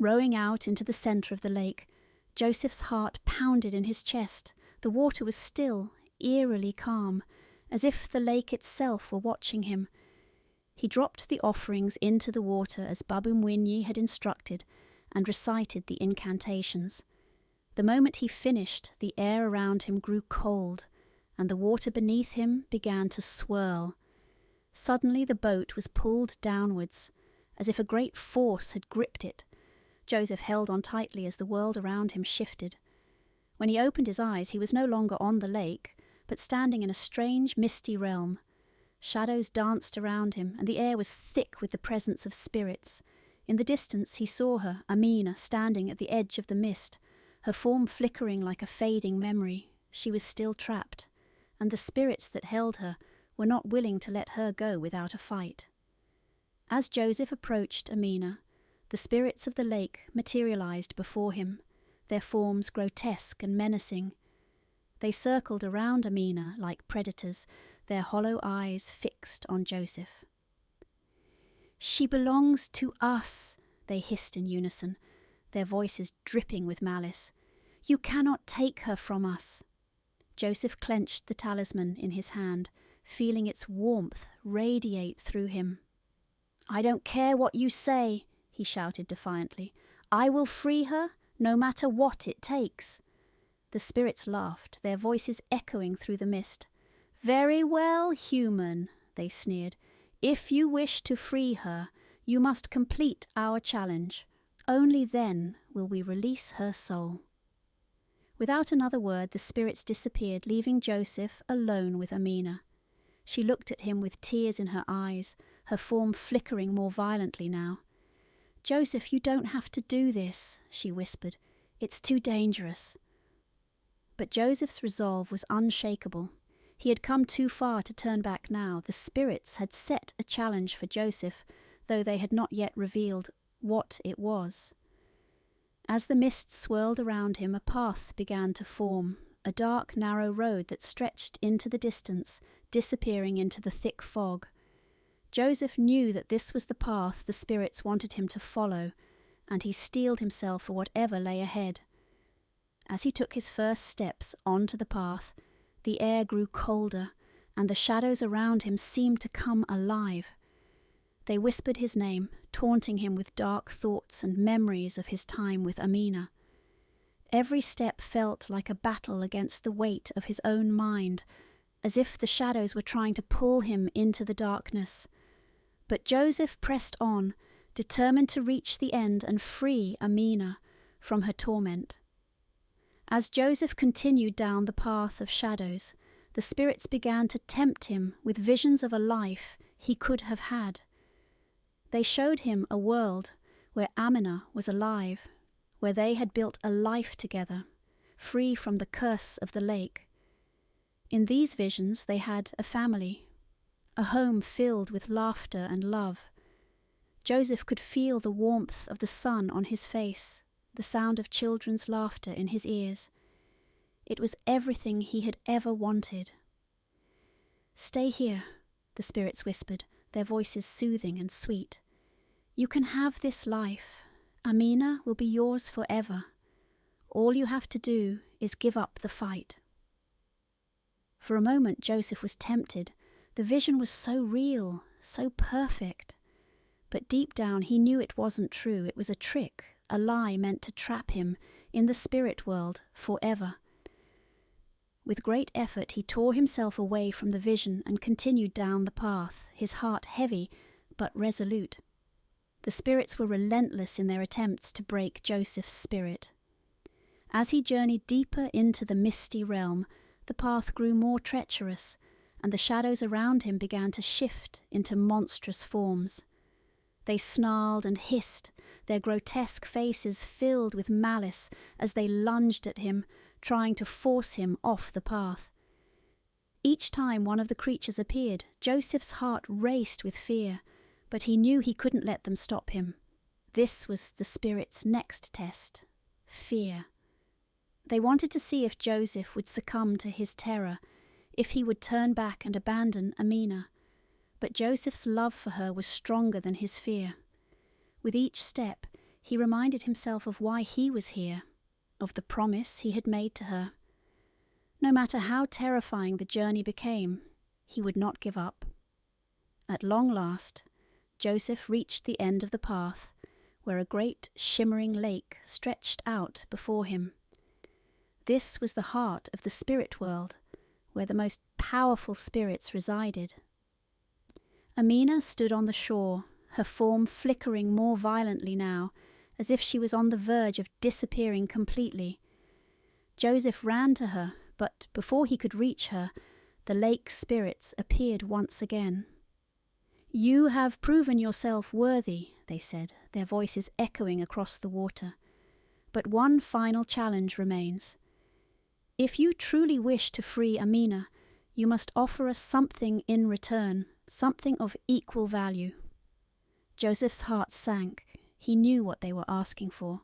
Rowing out into the centre of the lake, Joseph's heart pounded in his chest. The water was still, eerily calm, as if the lake itself were watching him. He dropped the offerings into the water as Babumwinyi had instructed, and recited the incantations. The moment he finished, the air around him grew cold, and the water beneath him began to swirl. Suddenly the boat was pulled downwards, as if a great force had gripped it. Joseph held on tightly as the world around him shifted. When he opened his eyes, he was no longer on the lake, but standing in a strange, misty realm. Shadows danced around him, and the air was thick with the presence of spirits. In the distance he saw her, Amina, standing at the edge of the mist, her form flickering like a fading memory. She was still trapped, and the spirits that held her were not willing to let her go without a fight. As Joseph approached Amina, the spirits of the lake materialized before him, their forms grotesque and menacing. They circled around Amina like predators, their hollow eyes fixed on Joseph. "She belongs to us," they hissed in unison, their voices dripping with malice. "You cannot take her from us." Joseph clenched the talisman in his hand, feeling its warmth radiate through him. "I don't care what you say," he shouted defiantly. "I will free her, no matter what it takes." The spirits laughed, their voices echoing through the mist. "Very well, human," they sneered. "If you wish to free her, you must complete our challenge. Only then will we release her soul." Without another word, the spirits disappeared, leaving Joseph alone with Amina. She looked at him with tears in her eyes, her form flickering more violently now. "Joseph, you don't have to do this," she whispered. "It's too dangerous." But Joseph's resolve was unshakable. He had come too far to turn back now. The spirits had set a challenge for Joseph, though they had not yet revealed what it was. As the mist swirled around him, a path began to form, a dark, narrow road that stretched into the distance, disappearing into the thick fog. Joseph knew that this was the path the spirits wanted him to follow, and he steeled himself for whatever lay ahead. As he took his first steps onto the path, the air grew colder, and the shadows around him seemed to come alive. They whispered his name, taunting him with dark thoughts and memories of his time with Amina. Every step felt like a battle against the weight of his own mind, as if the shadows were trying to pull him into the darkness. But Joseph pressed on, determined to reach the end and free Amina from her torment. As Joseph continued down the path of shadows, the spirits began to tempt him with visions of a life he could have had. They showed him a world where Amina was alive, where they had built a life together, free from the curse of the lake. In these visions they had a family, a home filled with laughter and love. Joseph could feel the warmth of the sun on his face, the sound of children's laughter in his ears. It was everything he had ever wanted. "Stay here," the spirits whispered, their voices soothing and sweet. "You can have this life. Amina will be yours forever. All you have to do is give up the fight." For a moment Joseph was tempted. The vision was so real, so perfect. But deep down he knew it wasn't true. It was a trick, a lie meant to trap him in the spirit world forever. With great effort he tore himself away from the vision and continued down the path, his heart heavy but resolute. The spirits were relentless in their attempts to break Joseph's spirit. As he journeyed deeper into the misty realm, the path grew more treacherous, and the shadows around him began to shift into monstrous forms. They snarled and hissed, their grotesque faces filled with malice as they lunged at him, trying to force him off the path. Each time one of the creatures appeared, Joseph's heart raced with fear, but he knew he couldn't let them stop him. This was the spirit's next test: fear. They wanted to see if Joseph would succumb to his terror, if he would turn back and abandon Amina. But Joseph's love for her was stronger than his fear. With each step, He reminded himself of why he was here, of the promise he had made to her. No matter how terrifying the journey became, he would not give up. At long last, Joseph reached the end of the path, where a great shimmering lake stretched out before him. This was the heart of the spirit world, where the most powerful spirits resided. Amina stood on the shore, her form flickering more violently now, as if she was on the verge of disappearing completely. Joseph ran to her, but before he could reach her, the lake spirits appeared once again. "You have proven yourself worthy," they said, their voices echoing across the water. "But one final challenge remains. If you truly wish to free Amina, you must offer us something in return, something of equal value." Joseph's heart sank. He knew what they were asking for.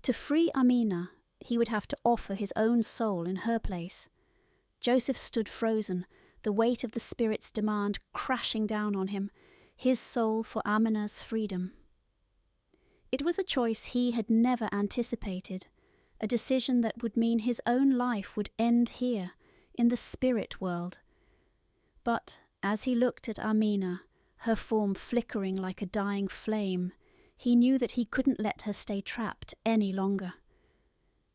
To free Amina, he would have to offer his own soul in her place. Joseph stood frozen, the weight of the spirit's demand crashing down on him, his soul for Amina's freedom. It was a choice he had never anticipated, a decision that would mean his own life would end here, in the spirit world. But as he looked at Amina, her form flickering like a dying flame, he knew that he couldn't let her stay trapped any longer.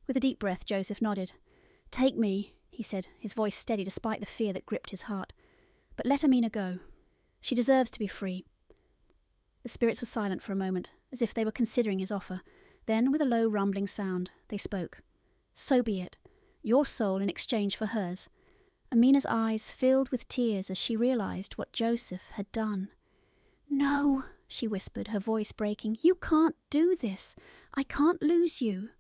With a deep breath, Joseph nodded. "Take me," he said, his voice steady despite the fear that gripped his heart. "But let Amina go. She deserves to be free." The spirits were silent for a moment, as if they were considering his offer. Then, with a low rumbling sound, they spoke. "So be it. Your soul in exchange for hers." Amina's eyes filled with tears as she realized what Joseph had done. "No," she whispered, her voice breaking. "You can't do this. I can't lose you."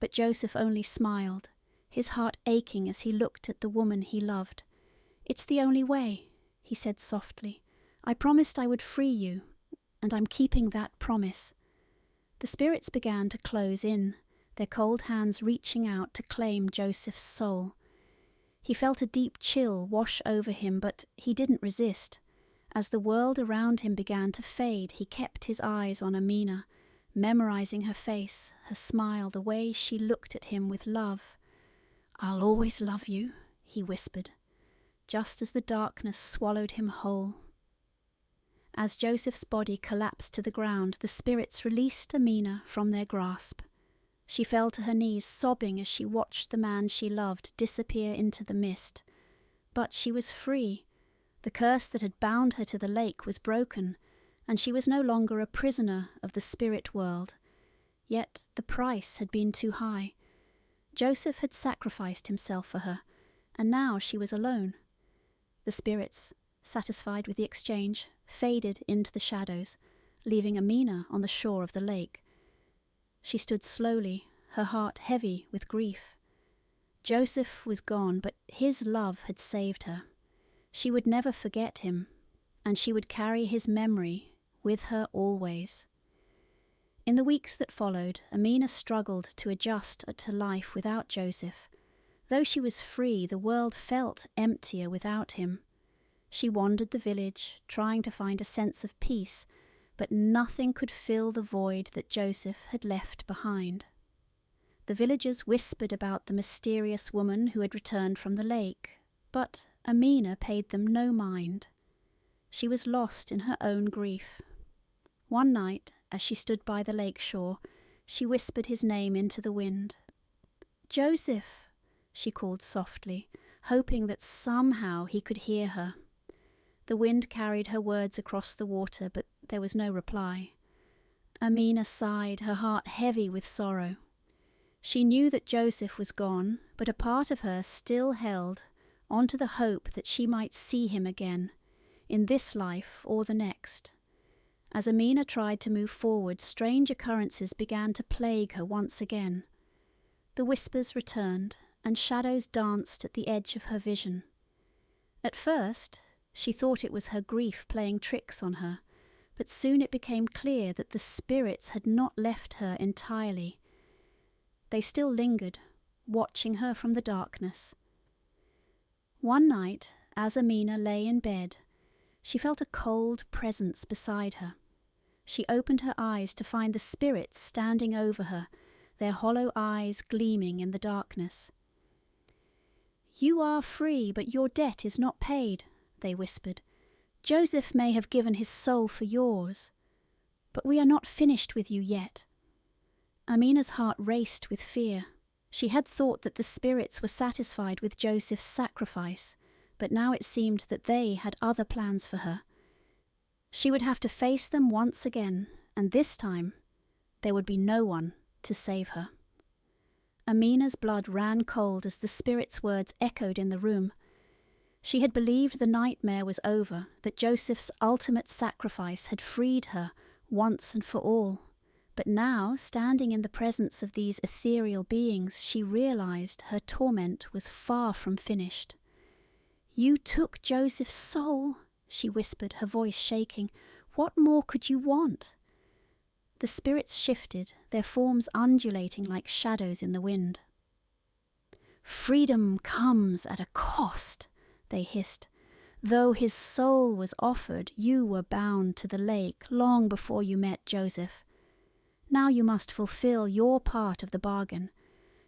But Joseph only smiled, his heart aching as he looked at the woman he loved. "It's the only way," he said softly. "I promised I would free you, and I'm keeping that promise." The spirits began to close in, their cold hands reaching out to claim Joseph's soul. He felt a deep chill wash over him, but he didn't resist. As the world around him began to fade, he kept his eyes on Amina, memorizing her face, her smile, the way she looked at him with love. "I'll always love you," he whispered, just as the darkness swallowed him whole. As Joseph's body collapsed to the ground, the spirits released Amina from their grasp. She fell to her knees, sobbing as she watched the man she loved disappear into the mist. But she was free. The curse that had bound her to the lake was broken, and she was no longer a prisoner of the spirit world. Yet the price had been too high. Joseph had sacrificed himself for her, and now she was alone. The spirits, satisfied with the exchange, faded into the shadows, leaving Amina on the shore of the lake. She stood slowly, her heart heavy with grief. Joseph was gone, but his love had saved her. She would never forget him, and she would carry his memory with her always. In the weeks that followed, Amina struggled to adjust to life without Joseph. Though she was free, the world felt emptier without him. She wandered the village, trying to find a sense of peace, but nothing could fill the void that Joseph had left behind. The villagers whispered about the mysterious woman who had returned from the lake, but Amina paid them no mind. She was lost in her own grief. One night, as she stood by the lake shore, she whispered his name into the wind. "Joseph," she called softly, hoping that somehow he could hear her. The wind carried her words across the water, but there was no reply. Amina sighed, her heart heavy with sorrow. She knew that Joseph was gone, but a part of her still held onto the hope that she might see him again, in this life or the next. As Amina tried to move forward, strange occurrences began to plague her once again. The whispers returned, and shadows danced at the edge of her vision. At first, she thought it was her grief playing tricks on her, but soon it became clear that the spirits had not left her entirely. They still lingered, watching her from the darkness. One night, as Amina lay in bed, she felt a cold presence beside her. She opened her eyes to find the spirits standing over her, their hollow eyes gleaming in the darkness. "You are free, but your debt is not paid," they whispered. "Joseph may have given his soul for yours, but we are not finished with you yet." Amina's heart raced with fear. She had thought that the spirits were satisfied with Joseph's sacrifice, but now it seemed that they had other plans for her. She would have to face them once again, and this time there would be no one to save her. Amina's blood ran cold as the spirit's words echoed in the room. She had believed the nightmare was over, that Joseph's ultimate sacrifice had freed her once and for all. But now, standing in the presence of these ethereal beings, she realized her torment was far from finished. "You took Joseph's soul," she whispered, her voice shaking. "What more could you want?" The spirits shifted, their forms undulating like shadows in the wind. "Freedom comes at a cost," they hissed. "Though his soul was offered, you were bound to the lake long before you met Joseph. Now you must fulfill your part of the bargain.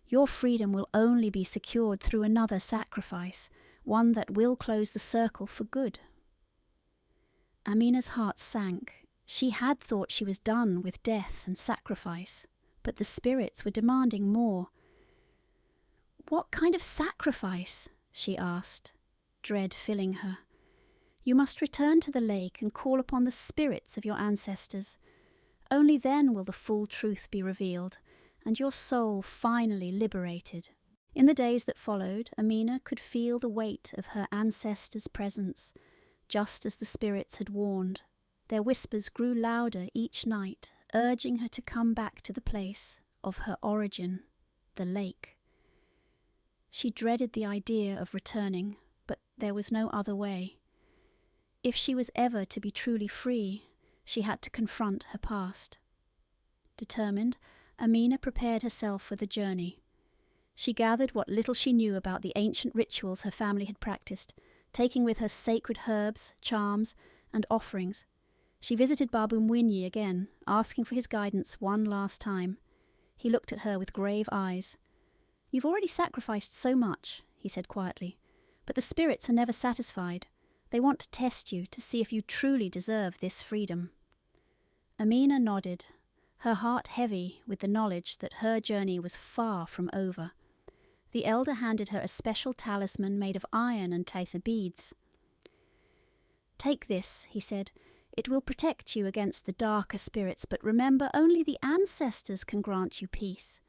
Your freedom will only be secured through another sacrifice, one that will close the circle for good." Amina's heart sank. She had thought she was done with death and sacrifice, but the spirits were demanding more. "What kind of sacrifice?" she asked, dread filling her. "You must return to the lake and call upon the spirits of your ancestors. Only then will the full truth be revealed, and your soul finally liberated." In the days that followed, Amina could feel the weight of her ancestors' presence, just as the spirits had warned. Their whispers grew louder each night, urging her to come back to the place of her origin, the lake. She dreaded the idea of returning, but there was no other way. If she was ever to be truly free, she had to confront her past. Determined, Amina prepared herself for the journey. She gathered what little she knew about the ancient rituals her family had practiced, taking with her sacred herbs, charms, and offerings. She visited Babu Mwinyi again, asking for his guidance one last time. He looked at her with grave eyes. "You've already sacrificed so much," he said quietly, "but the spirits are never satisfied. They want to test you to see if you truly deserve this freedom." Amina nodded, her heart heavy with the knowledge that her journey was far from over. The elder handed her a special talisman made of iron and taisa beads. "Take this," he said. "It will protect you against the darker spirits, but remember, only the ancestors can grant you peace."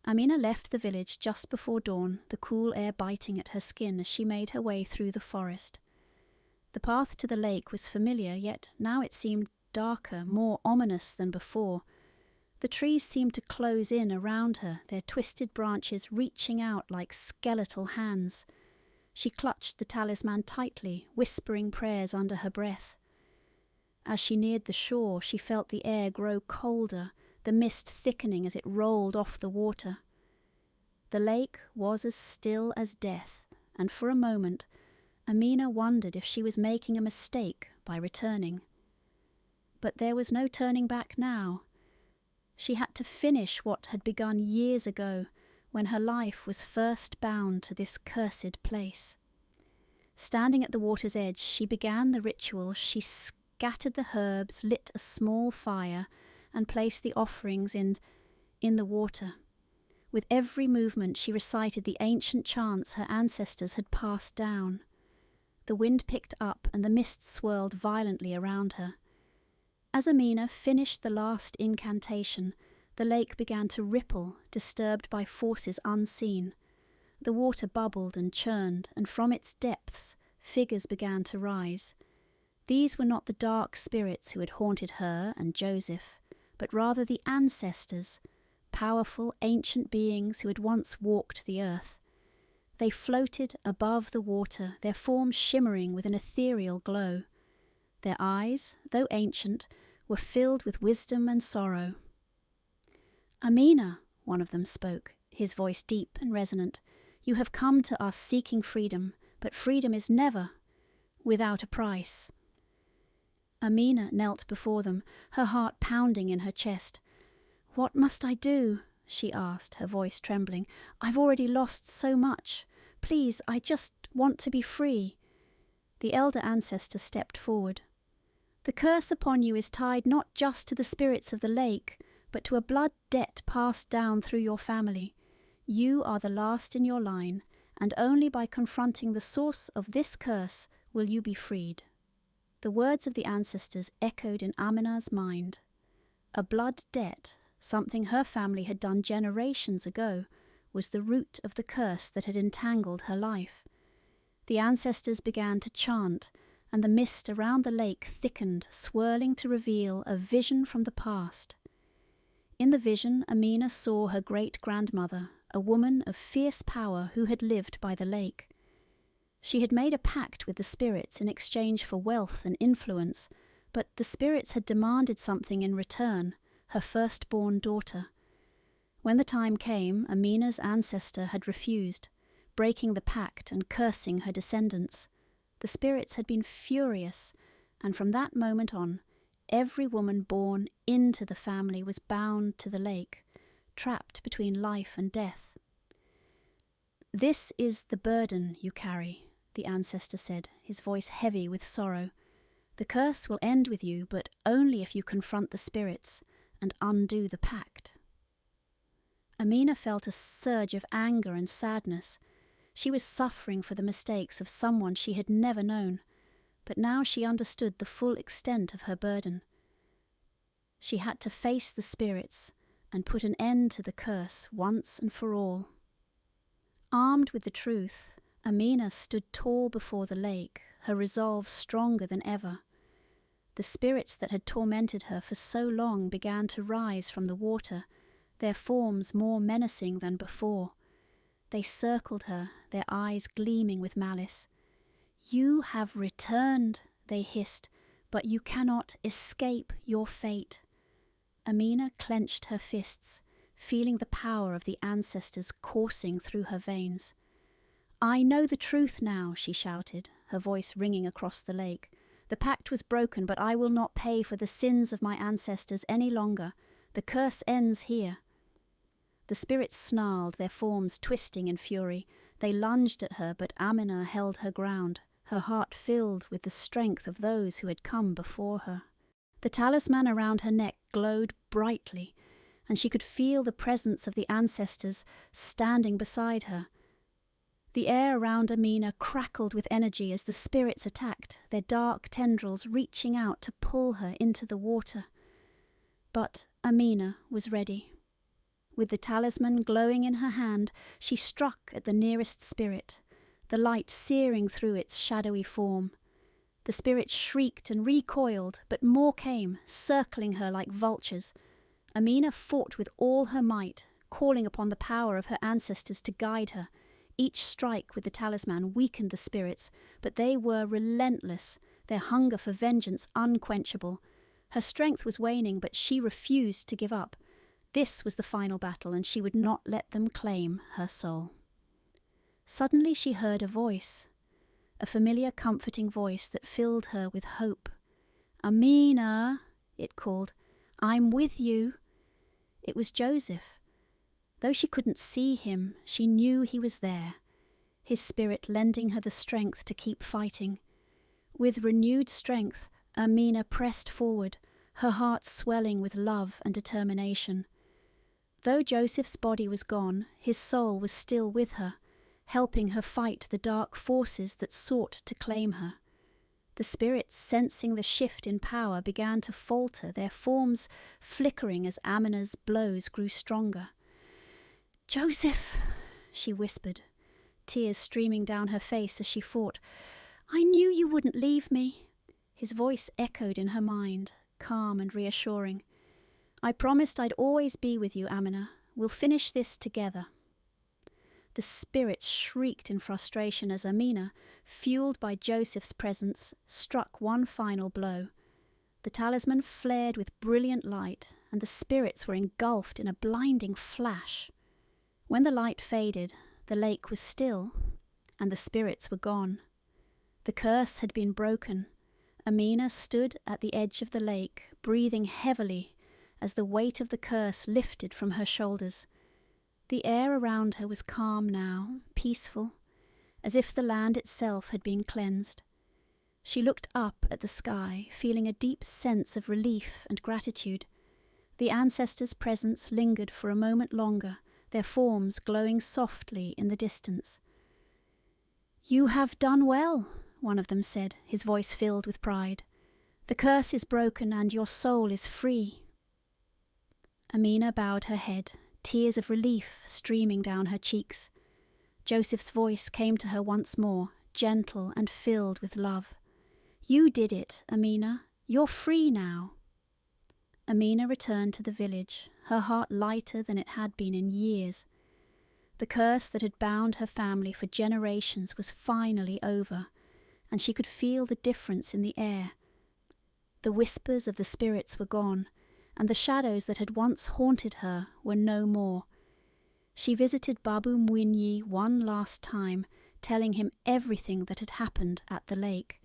Amina left the village just before dawn, the cool air biting at her skin as she made her way through the forest. The path to the lake was familiar, yet now it seemed darker, more ominous than before. The trees seemed to close in around her, their twisted branches reaching out like skeletal hands. She clutched the talisman tightly, whispering prayers under her breath. As she neared the shore, she felt the air grow colder, the mist thickening as it rolled off the water. The lake was as still as death, and for a moment Amina wondered if she was making a mistake by returning. But there was no turning back now. She had to finish what had begun years ago, when her life was first bound to this cursed place. Standing at the water's edge, she began the ritual. She scattered the herbs, lit a small fire, and placed the offerings in the water. With every movement she recited the ancient chants her ancestors had passed down. The wind picked up and the mist swirled violently around her. As Amina finished the last incantation, the lake began to ripple, disturbed by forces unseen. The water bubbled and churned, and from its depths figures began to rise. These were not the dark spirits who had haunted her and Joseph, but rather the ancestors, powerful ancient beings who had once walked the earth. They floated above the water, their forms shimmering with an ethereal glow. Their eyes, though ancient, were filled with wisdom and sorrow. "Amina," one of them spoke, his voice deep and resonant, "you have come to us seeking freedom, but freedom is never without a price." Amina knelt before them, her heart pounding in her chest. "What must I do?" she asked, her voice trembling. "I've already lost so much. Please, I just want to be free." The elder ancestor stepped forward. "The curse upon you is tied not just to the spirits of the lake, but to a blood debt passed down through your family. You are the last in your line, and only by confronting the source of this curse will you be freed." The words of the ancestors echoed in Amina's mind. A blood debt, something her family had done generations ago, was the root of the curse that had entangled her life. The ancestors began to chant, and the mist around the lake thickened, swirling to reveal a vision from the past. In the vision, Amina saw her great-grandmother, a woman of fierce power who had lived by the lake. She had made a pact with the spirits in exchange for wealth and influence, but the spirits had demanded something in return, her firstborn daughter. When the time came, Amina's ancestor had refused, breaking the pact and cursing her descendants. The spirits had been furious, and from that moment on, every woman born into the family was bound to the lake, trapped between life and death. "This is the burden you carry," the ancestor said, his voice heavy with sorrow. "The curse will end with you, but only if you confront the spirits and undo the pact." Amina felt a surge of anger and sadness. She was suffering for the mistakes of someone she had never known, but now she understood the full extent of her burden. She had to face the spirits and put an end to the curse once and for all. Armed with the truth, Amina stood tall before the lake, her resolve stronger than ever. The spirits that had tormented her for so long began to rise from the water, their forms more menacing than before. They circled her, their eyes gleaming with malice. "You have returned," they hissed, "but you cannot escape your fate." Amina clenched her fists, feeling the power of the ancestors coursing through her veins. "I know the truth now," she shouted, her voice ringing across the lake. "The pact was broken, but I will not pay for the sins of my ancestors any longer. The curse ends here." The spirits snarled, their forms twisting in fury. They lunged at her, but Amina held her ground, her heart filled with the strength of those who had come before her. The talisman around her neck glowed brightly, and she could feel the presence of the ancestors standing beside her. The air around Amina crackled with energy as the spirits attacked, their dark tendrils reaching out to pull her into the water. But Amina was ready. With the talisman glowing in her hand, she struck at the nearest spirit, the light searing through its shadowy form. The spirit shrieked and recoiled, but more came, circling her like vultures. Amina fought with all her might, calling upon the power of her ancestors to guide her. Each strike with the talisman weakened the spirits, but they were relentless, their hunger for vengeance unquenchable. Her strength was waning, but she refused to give up. This was the final battle, and she would not let them claim her soul. Suddenly she heard a voice, a familiar comforting voice that filled her with hope. "Amina," it called, "I'm with you." It was Joseph. Though she couldn't see him, she knew he was there, his spirit lending her the strength to keep fighting. With renewed strength, Amina pressed forward, her heart swelling with love and determination. Though Joseph's body was gone, his soul was still with her, helping her fight the dark forces that sought to claim her. The spirits, sensing the shift in power, began to falter, their forms flickering as Amina's blows grew stronger. "Joseph," she whispered, tears streaming down her face as she fought. "I knew you wouldn't leave me." His voice echoed in her mind, calm and reassuring. "I promised I'd always be with you, Amina. We'll finish this together." The spirits shrieked in frustration as Amina, fueled by Joseph's presence, struck one final blow. The talisman flared with brilliant light, and the spirits were engulfed in a blinding flash. When the light faded, the lake was still, and the spirits were gone. The curse had been broken. Amina stood at the edge of the lake, breathing heavily as the weight of the curse lifted from her shoulders. The air around her was calm now, peaceful, as if the land itself had been cleansed. She looked up at the sky, feeling a deep sense of relief and gratitude. The ancestors' presence lingered for a moment longer, their forms glowing softly in the distance. "You have done well," one of them said, his voice filled with pride. "The curse is broken and your soul is free." Amina bowed her head, tears of relief streaming down her cheeks. Joseph's voice came to her once more, gentle and filled with love. "You did it, Amina. You're free now." Amina returned to the village, her heart lighter than it had been in years. The curse that had bound her family for generations was finally over, and she could feel the difference in the air. The whispers of the spirits were gone, and the shadows that had once haunted her were no more. She visited Babu Mwinyi one last time, telling him everything that had happened at the lake.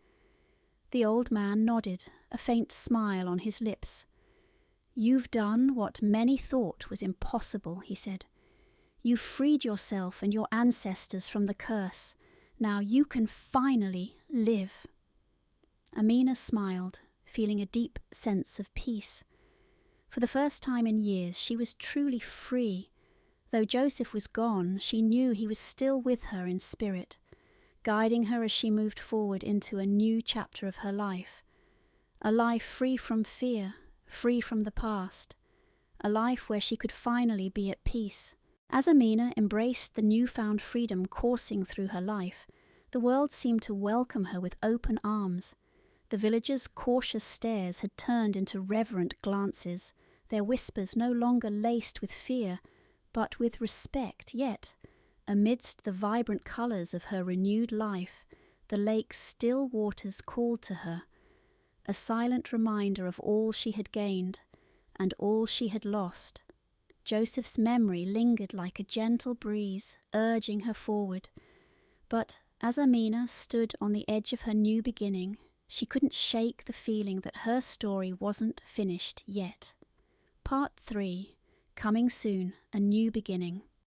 The old man nodded, a faint smile on his lips. "You've done what many thought was impossible," he said. "You've freed yourself and your ancestors from the curse. Now you can finally live." Amina smiled, feeling a deep sense of peace. For the first time in years, she was truly free. Though Joseph was gone, she knew he was still with her in spirit, guiding her as she moved forward into a new chapter of her life. A life free from fear, free from the past. A life where she could finally be at peace. As Amina embraced the newfound freedom coursing through her life, the world seemed to welcome her with open arms. The villagers' cautious stares had turned into reverent glances, their whispers no longer laced with fear, but with respect. Yet, amidst the vibrant colours of her renewed life, the lake's still waters called to her, a silent reminder of all she had gained and all she had lost. Joseph's memory lingered like a gentle breeze, urging her forward. But as Amina stood on the edge of her new beginning, she couldn't shake the feeling that her story wasn't finished yet. Part 3, coming soon, a new beginning.